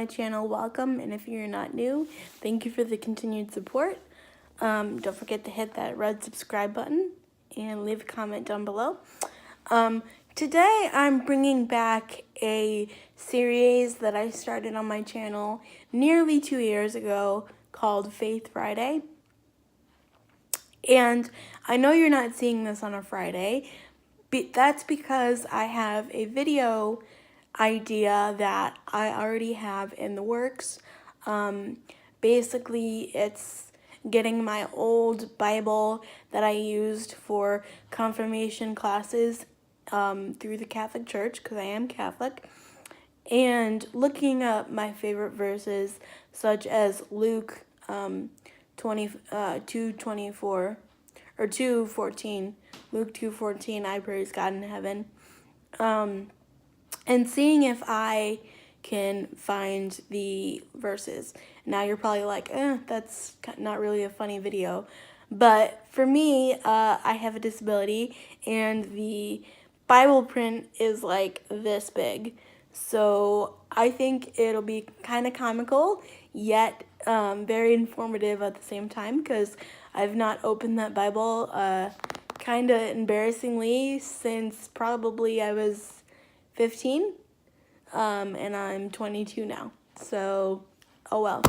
my channel, welcome. And if you're not new, thank you for the continued support. Don't forget to hit that red subscribe button and leave a comment down below. Today I'm bringing back a series that I started on my channel nearly 2 years ago called Faith Friday. And I know you're not seeing this on a Friday, but that's because I have a video idea that I already have in the works. Basically, it's getting my old Bible that I used for confirmation classes through the Catholic Church, because I am Catholic, and looking up my favorite verses, such as Luke 2:24 or 2:14, Luke 2:14, I praise God in heaven, and seeing if I can find the verses. Now you're probably like, that's not really a funny video. But for me, I have a disability, and the Bible print is like this big. So I think it'll be kind of comical, yet very informative at the same time, because I've not opened that Bible kind of embarrassingly since probably I was 15, and I'm 22 now, so oh well.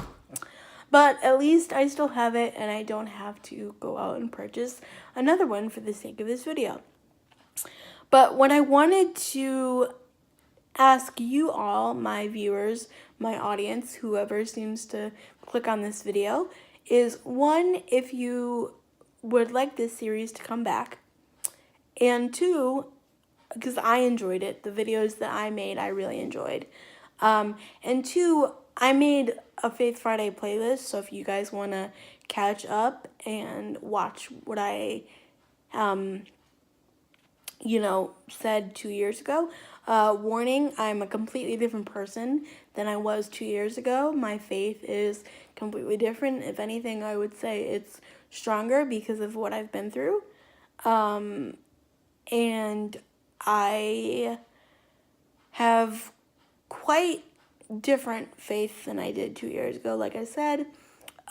But at least I still have it, and I don't have to go out and purchase another one for the sake of this video. But what I wanted to ask you all, my viewers, my audience, whoever seems to click on this video, is one, if you would like this series to come back, and two, because I enjoyed it. The videos that I made, I really enjoyed. And two, I made a Faith Friday playlist, so if you guys want to catch up and watch what I, said 2 years ago, warning, I'm a completely different person than I was 2 years ago. My faith is completely different. If anything, I would say it's stronger because of what I've been through. And I have quite different faith than I did 2 years ago, like I said.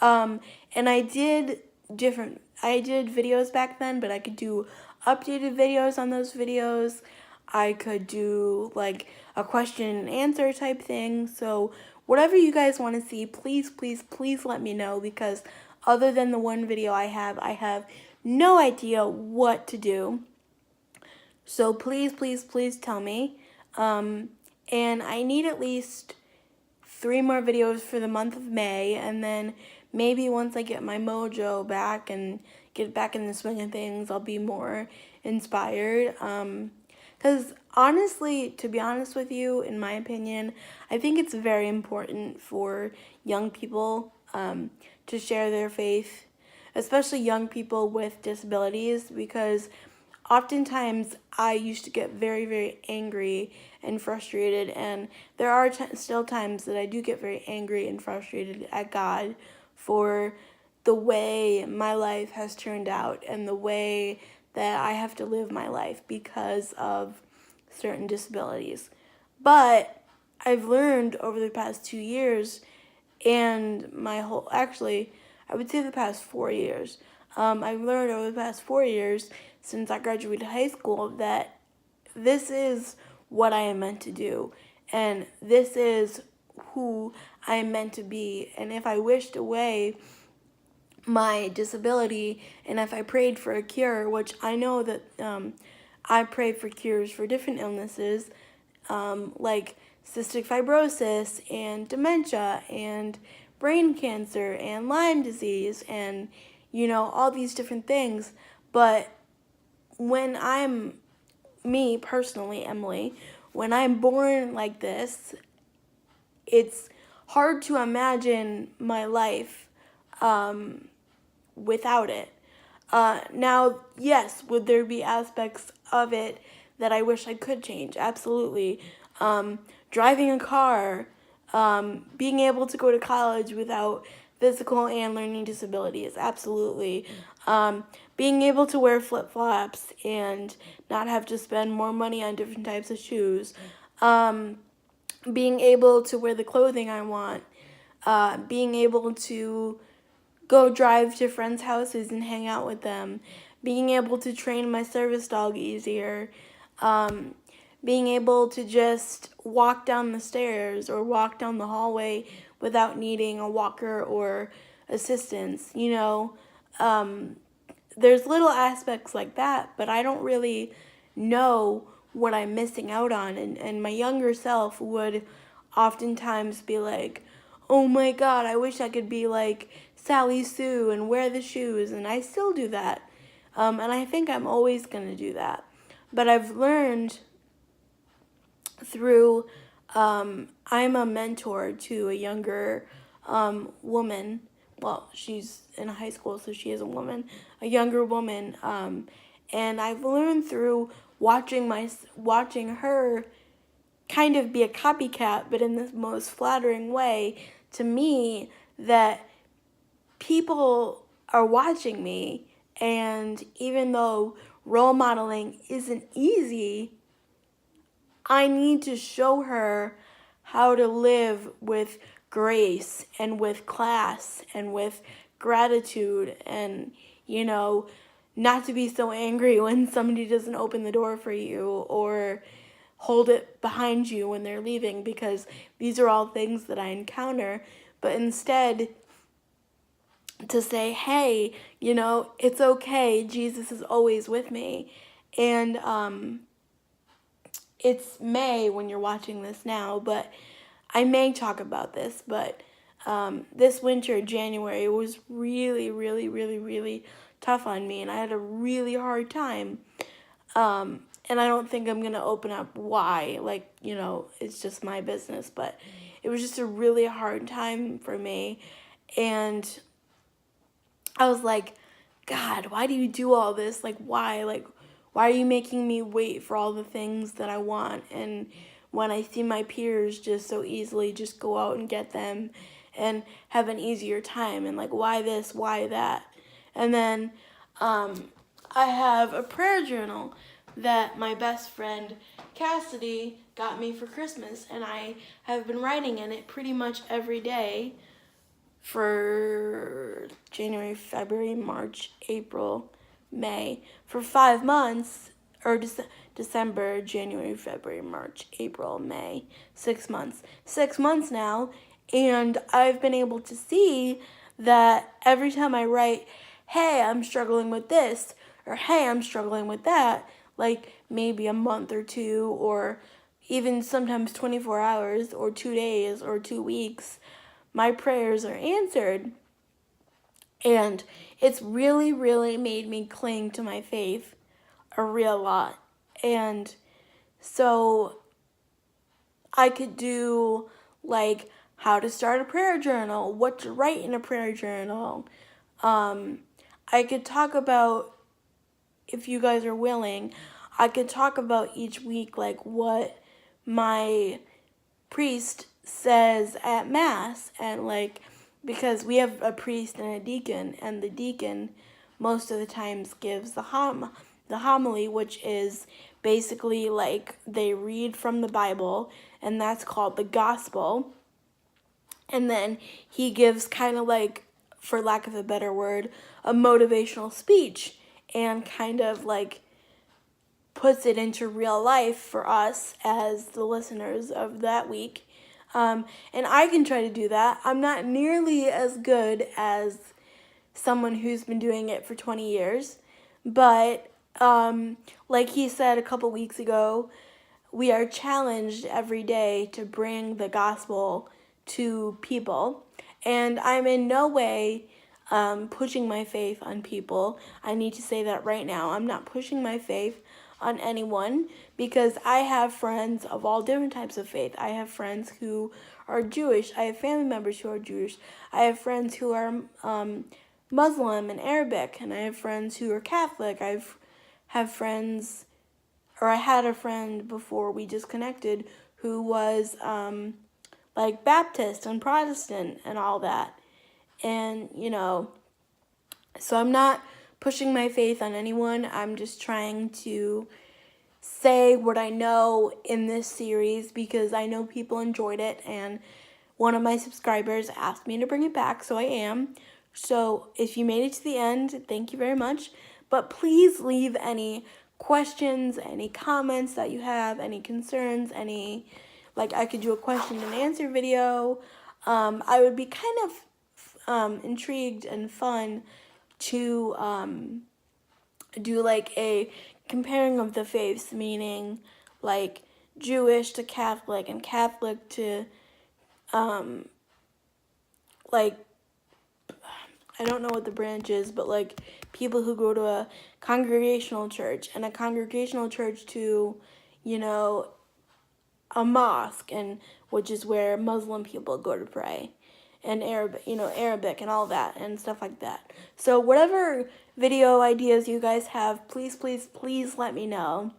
And I did videos back then, but I could do updated videos on those videos. I could do like a question and answer type thing. So whatever you guys want to see, please, please, please let me know, because other than the one video I have no idea what to do. So please, please, please tell me. And I need at least 3 more videos for the month of May, and then maybe once I get my mojo back and get back in the swing of things, I'll be more inspired. Because honestly, to be honest with you, in my opinion, I think it's very important for young people to share their faith, especially young people with disabilities, because oftentimes I used to get very, very angry and frustrated, and there are still times that I do get very angry and frustrated at God for the way my life has turned out and the way that I have to live my life because of certain disabilities. But I've learned over the past 2 years, and I would say the past 4 years, I've learned over the past 4 years since I graduated high school that this is what I am meant to do, and this is who I am meant to be. And if I wished away my disability, and if I prayed for a cure, which I know that I pray for cures for different illnesses, like cystic fibrosis and dementia and brain cancer and Lyme disease and, all these different things. But when me personally, Emily, when I'm born like this, it's hard to imagine my life without it. Now, yes, would there be aspects of it that I wish I could change? Absolutely. Driving a car, being able to go to college without physical and learning disabilities, absolutely. Being able to wear flip-flops and not have to spend more money on different types of shoes. being able to wear the clothing I want, being able to go drive to friends' houses and hang out with them, being able to train my service dog easier, um, being able to just walk down the stairs or walk down the hallway without needing a walker or assistance. There's little aspects like that, but I don't really know what I'm missing out on. And my younger self would oftentimes be like, oh my God, I wish I could be like Sally Sue and wear the shoes. And I still do that. And I think I'm always going to do that. But I've learned through, I'm a mentor to a younger woman. Well, she's in high school, so she is a younger woman. And I've learned through watching her kind of be a copycat, but in the most flattering way to me, that people are watching me, and even though role modeling isn't easy, I need to show her how to live with grace and with class and with gratitude, and not to be so angry when somebody doesn't open the door for you or hold it behind you when they're leaving, because these are all things that I encounter. But instead, to say, hey, it's okay, Jesus is always with me. And it's May when you're watching this now, but I may talk about this, but this winter, January, was really, really, really, really tough on me, and I had a really hard time. And I don't think I'm going to open up why. It's just my business, but it was just a really hard time for me. And I was like, God, why do you do all this? Why? Why are you making me wait for all the things that I want? And when I see my peers just so easily just go out and get them and have an easier time, and why this, why that? And then I have a prayer journal that my best friend Cassidy got me for Christmas, and I have been writing in it pretty much every day for January, February, March, April, May, for 5 months, or December, January, February, March, April, May, 6 months. 6 months now, and I've been able to see that every time I write, hey, I'm struggling with this, or hey, I'm struggling with that, maybe a month or two, or even sometimes 24 hours, or 2 days, or 2 weeks, my prayers are answered. And it's really, really made me cling to my faith a real lot. And so I could do how to start a prayer journal, what to write in a prayer journal. I could talk about, if you guys are willing, I could talk about each week what my priest says at Mass, and because we have a priest and a deacon, and the deacon most of the times gives the homily, which is basically they read from the Bible, and that's called the gospel. And then he gives kind of for lack of a better word, a motivational speech, and kind of puts it into real life for us as the listeners of that week. And I can try to do that. I'm not nearly as good as someone who's been doing it for 20 years. But like he said a couple weeks ago, we are challenged every day to bring the gospel to people. And I'm in no way pushing my faith on people. I need to say that right now. I'm not pushing my faith on anyone, because I have friends of all different types of faith. I have friends who are Jewish. I have family members who are Jewish. I have friends who are Muslim and Arabic, and I have friends who are Catholic. I had a friend before we just connected who was Baptist and Protestant and all that. And, so I'm not pushing my faith on anyone. I'm just trying to say what I know in this series because I know people enjoyed it, and one of my subscribers asked me to bring it back, so I am. So if you made it to the end, thank you very much. But please leave any questions, any comments that you have, any concerns, any, like I could do a question and answer video. I would be kind of intrigued and fun to do like a comparing of the faiths, meaning like Jewish to Catholic and Catholic to like, I don't know what the branch is, but like people who go to a congregational church and a congregational church to, you know, a mosque, and which is where Muslim people go to pray, and Arabic and all that and stuff like that. So whatever video ideas you guys have, please, please, please let me know,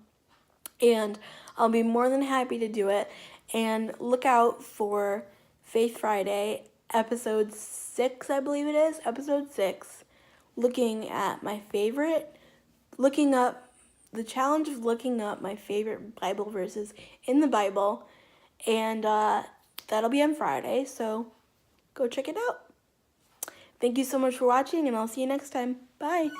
and I'll be more than happy to do it. And look out for Faith Friday, episode 6, I believe it is, episode 6, looking up the challenge of looking up my favorite Bible verses in the Bible, and that'll be on Friday, so go check it out. Thank you so much for watching, and I'll see you next time. Bye.